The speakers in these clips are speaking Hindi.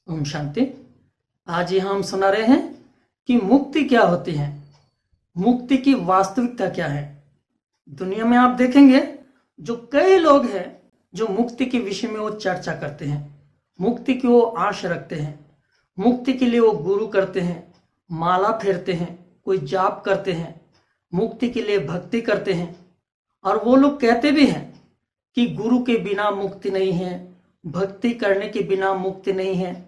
ओम शांति। आज यहाँ हम सुना रहे हैं कि मुक्ति क्या होती है, मुक्ति की वास्तविकता क्या है। दुनिया में आप देखेंगे जो कई लोग हैं जो मुक्ति के विषय में वो चर्चा करते हैं, मुक्ति की वो आश रखते हैं, मुक्ति के लिए वो गुरु करते हैं, माला फेरते हैं, कोई जाप करते हैं, मुक्ति के लिए भक्ति करते हैं। और वो लोग कहते भी हैं कि गुरु के बिना मुक्ति नहीं है, भक्ति करने के बिना मुक्ति नहीं है,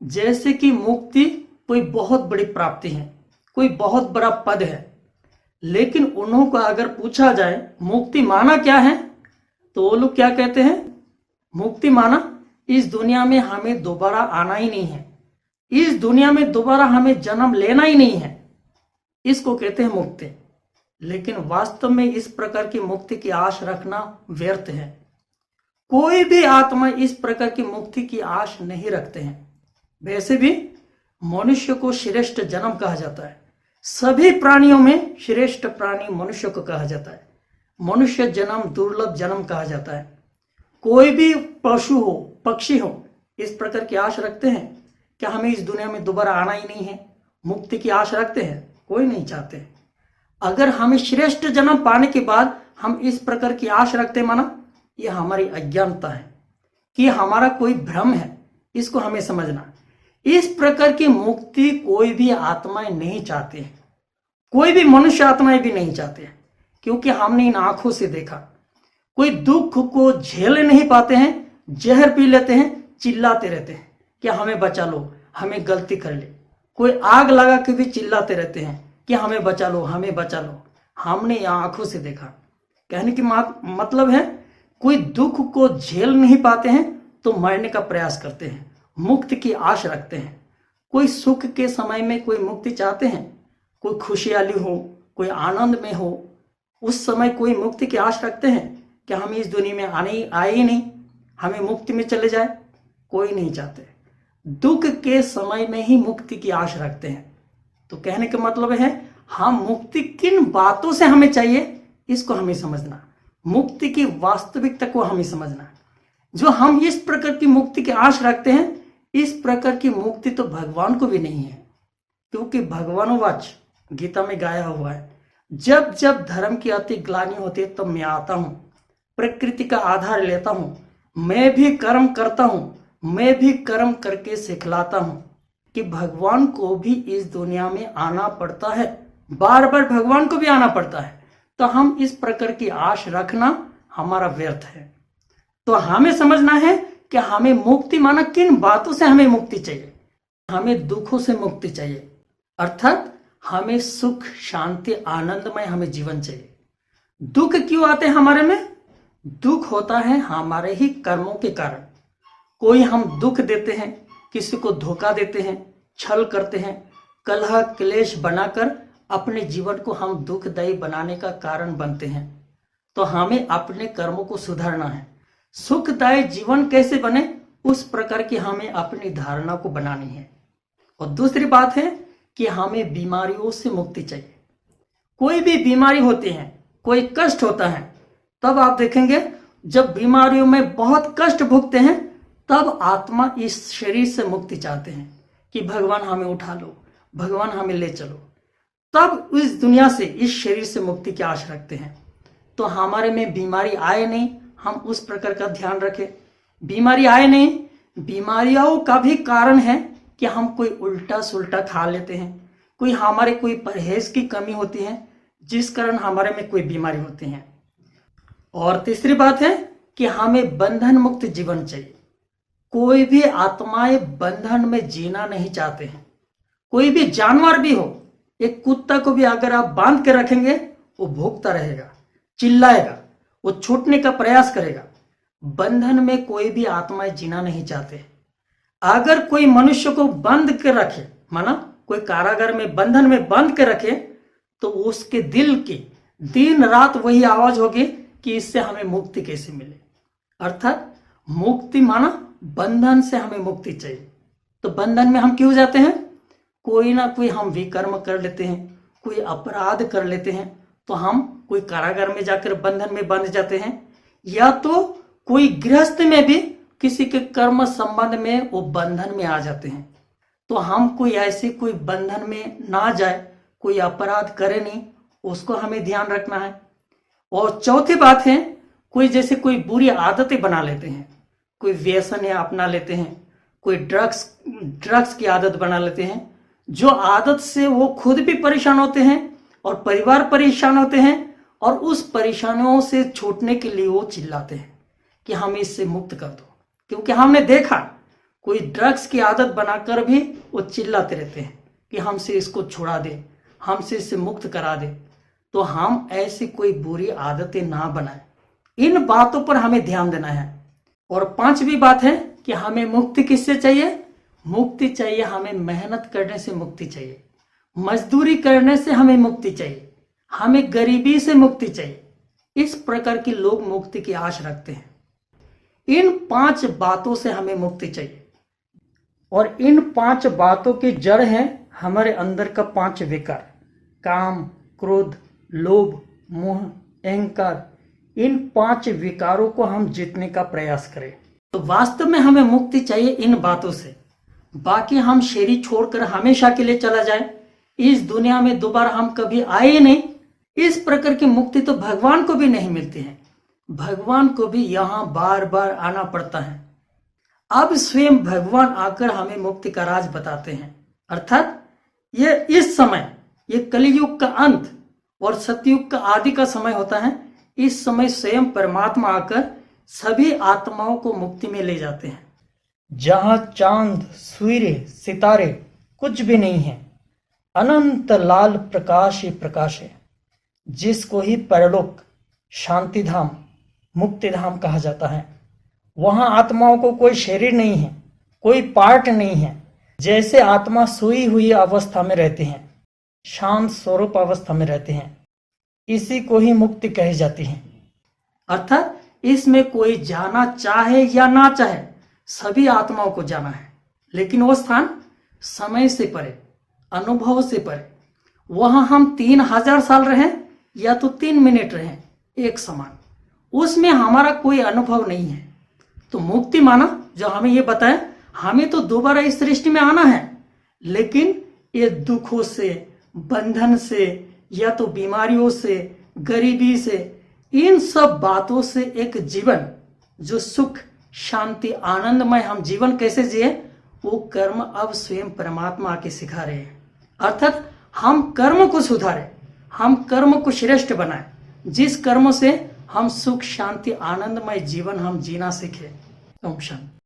जैसे कि मुक्ति कोई बहुत बड़ी प्राप्ति है, कोई बहुत बड़ा पद है। लेकिन उन्हों को अगर पूछा जाए मुक्ति माना क्या है, तो वो लोग क्या कहते हैं, मुक्ति माना इस दुनिया में हमें दोबारा आना ही नहीं है, इस दुनिया में दोबारा हमें जन्म लेना ही नहीं है, इसको कहते हैं मुक्ति। लेकिन वास्तव में इस प्रकार की मुक्ति की आश रखना व्यर्थ है। कोई भी आत्मा इस प्रकार की मुक्ति की आश नहीं रखते हैं। वैसे भी मनुष्य को श्रेष्ठ जन्म कहा जाता है, सभी प्राणियों में श्रेष्ठ प्राणी मनुष्य को कहा जाता है। मनुष्य जन्म दुर्लभ जन्म कहा जाता है। कोई भी पशु हो, पक्षी हो, इस प्रकार की आश रखते हैं क्या हमें इस दुनिया में दोबारा आना ही नहीं है, मुक्ति की आश रखते हैं? कोई नहीं चाहते। अगर हमें श्रेष्ठ जन्म पाने के बाद हम इस प्रकार की आश रखते माना, यह हमारी अज्ञानता है, कि हमारा कोई भ्रम है, इसको हमें समझना। इस प्रकार की मुक्ति कोई भी आत्माएं नहीं चाहते हैं, कोई भी मनुष्य आत्माएं भी नहीं चाहते हैं, क्योंकि हमने इन आंखों से देखा। कोई दुख को झेल नहीं पाते हैं, जहर पी लेते हैं, चिल्लाते रहते हैं कि हमें बचा लो, हमें गलती कर ले। कोई आग लगा के भी चिल्लाते रहते हैं कि हमें बचा लो, हमें बचा लो। हमने यहाँ आंखों से देखा। कहने की मतलब है, कोई दुख को झेल नहीं पाते हैं तो मरने का प्रयास करते हैं, मुक्ति की आश रखते हैं। कोई सुख के समय में कोई मुक्ति चाहते हैं, कोई खुशहाली हो, कोई आनंद में हो, उस समय कोई मुक्ति की आश रखते हैं कि हम इस दुनिया में आए ही नहीं, हमें मुक्ति में चले जाए? कोई नहीं चाहते। दुख के समय में ही मुक्ति की आश रखते हैं। तो कहने का मतलब है, हम मुक्ति किन बातों से हमें चाहिए, इसको हमें समझना। मुक्ति की वास्तविकता को हमें समझना। जो हम इस प्रकार की मुक्ति की आश रखते हैं, इस प्रकार की मुक्ति तो भगवान को भी नहीं है, क्योंकि भगवानोवाच गीता में गाया हुआ है, जब जब धर्म की अति ग्लानि होती है तब मैं आता हूं, प्रकृति का आधार लेता हूं, मैं भी कर्म करता हूं, मैं भी कर्म करके सिखलाता हूं। कि भगवान को भी इस दुनिया में आना पड़ता है, बार बार भगवान को भी आना पड़ता है। तो हम इस प्रकार की आश रखना हमारा व्यर्थ है। तो हमें समझना है कि हमें मुक्ति माना किन बातों से हमें मुक्ति चाहिए। हमें दुखों से मुक्ति चाहिए, अर्थात हमें सुख, शांति, आनंदमय हमें जीवन चाहिए। दुख क्यों आते हैं हमारे में? दुख होता है हमारे ही कर्मों के कारण। कोई हम दुख देते हैं, किसी को धोखा देते हैं, छल करते हैं, कलह क्लेश बनाकर अपने जीवन को हम दुखदायी बनाने का कारण बनते हैं। तो हमें अपने कर्मों को सुधारना है। सुखदायी जीवन कैसे बने, उस प्रकार की हमें अपनी धारणा को बनानी है। और दूसरी बात है कि हमें बीमारियों से मुक्ति चाहिए। कोई भी बीमारी होती है, कोई कष्ट होता है, तब आप देखेंगे जब बीमारियों में बहुत कष्ट भुगते हैं, तब आत्मा इस शरीर से मुक्ति चाहते हैं कि भगवान हमें उठा लो, भगवान हमें ले चलो। तब इस दुनिया से, इस शरीर से मुक्ति की आश रखते हैं। तो हमारे में बीमारी आए नहीं, हम उस प्रकार का ध्यान रखें। बीमारी आए नहीं, बीमारियों का भी कारण है कि हम कोई उल्टा सुल्टा खा लेते हैं, कोई हमारे कोई परहेज की कमी होती है, जिस कारण हमारे में कोई बीमारी होती है। और तीसरी बात है कि हमें बंधन मुक्त जीवन चाहिए। कोई भी आत्माएं बंधन में जीना नहीं चाहते हैं। कोई भी जानवर भी हो, एक कुत्ता को भी अगर आप बांध के रखेंगे, वो भौंकता रहेगा, चिल्लाएगा, वो छूटने का प्रयास करेगा। बंधन में कोई भी आत्माएं जीना नहीं चाहते। अगर कोई मनुष्य को बंद के रखे, माना कोई कारागार में बंधन में बंद के रखे, तो उसके दिल की दिन रात वही आवाज होगी कि इससे हमें मुक्ति कैसे मिले। अर्थात मुक्ति माना बंधन से हमें मुक्ति चाहिए। तो बंधन में हम क्यों जाते हैं? कोई ना कोई हम विकर्म कर लेते हैं, कोई अपराध कर लेते हैं, तो हम कोई कारागार में जाकर बंधन में बंध जाते हैं। या तो कोई गृहस्थ में भी किसी के कर्म संबंध में वो बंधन में आ जाते हैं। तो हम कोई ऐसे कोई बंधन में ना जाए, कोई अपराध करे नहीं, उसको हमें ध्यान रखना है। और चौथी बात है, कोई जैसे कोई बुरी आदतें बना लेते हैं, कोई व्यसन है अपना लेते हैं, कोई ड्रग्स की आदत बना लेते हैं, जो आदत से वो खुद भी परेशान होते हैं और परिवार परेशान होते हैं, और उस परेशानियों से छूटने के लिए वो चिल्लाते हैं कि हमें इससे मुक्त कर दो। क्योंकि हमने देखा कोई ड्रग्स की आदत बनाकर भी वो चिल्लाते रहते हैं कि हमसे इसको छुड़ा दे, हमसे इससे मुक्त करा दे। तो हम ऐसी कोई बुरी आदतें ना बनाएं, इन बातों पर हमें ध्यान देना है। और पांचवी बात है कि हमें मुक्ति किससे चाहिए? मुक्ति चाहिए हमें मेहनत करने से मुक्ति चाहिए, मजदूरी करने से हमें मुक्ति चाहिए, हमें गरीबी से मुक्ति चाहिए। इस प्रकार के लोग मुक्ति की आश रखते हैं। इन 5 बातों से हमें मुक्ति चाहिए। और इन 5 बातों की जड़ है हमारे अंदर का 5 विकार, काम, क्रोध, लोभ, मोह, अहंकार। इन 5 विकारों को हम जीतने का प्रयास करें। तो वास्तव में हमें मुक्ति चाहिए इन बातों से। बाकी हम शरीर छोड़कर हमेशा के लिए चला जाए, इस दुनिया में दोबारा हम कभी आए ही नहीं, इस प्रकार की मुक्ति तो भगवान को भी नहीं मिलती है। भगवान को भी यहाँ बार बार आना पड़ता है। अब स्वयं भगवान आकर हमें मुक्ति का राज बताते हैं। अर्थात ये इस समय, ये कलयुग का अंत और सतयुग का आदि का समय होता है। इस समय स्वयं परमात्मा आकर सभी आत्माओं को मुक्ति में ले जाते हैं। जहां चांद, सूर्य, सितारे कुछ भी नहीं है, अनंत लाल प्रकाश ही प्रकाश है, जिसको ही परलोक, शांति धाम, मुक्ति धाम कहा जाता है। वहां आत्माओं को कोई शरीर नहीं है, कोई पार्ट नहीं है। जैसे आत्मा सोई हुई अवस्था में रहते हैं, शांत स्वरूप अवस्था में रहते हैं, इसी को ही मुक्ति कही जाती है। अर्थात इसमें कोई जाना चाहे या ना चाहे, सभी आत्माओं को जाना है। लेकिन वो स्थान समय से परे, अनुभव से परे। वहां हम 3000 साल रहें या तो 3 मिनट रहें, एक समान, उसमें हमारा कोई अनुभव नहीं है। तो मुक्ति माना जो हमें ये बताए, हमें तो दोबारा इस सृष्टि में आना है, लेकिन ये दुखों से, बंधन से, या तो बीमारियों से, गरीबी से, इन सब बातों से एक जीवन जो सुख, शांति, आनंदमय हम जीवन कैसे जिए, वो कर्म अब स्वयं परमात्मा आके सिखा रहे हैं। अर्थात हम कर्म को सुधारें, हम कर्म को श्रेष्ठ बनाएं, जिस कर्म से हम सुख, शांति, आनंदमय जीवन हम जीना सीखें। ओम शांति।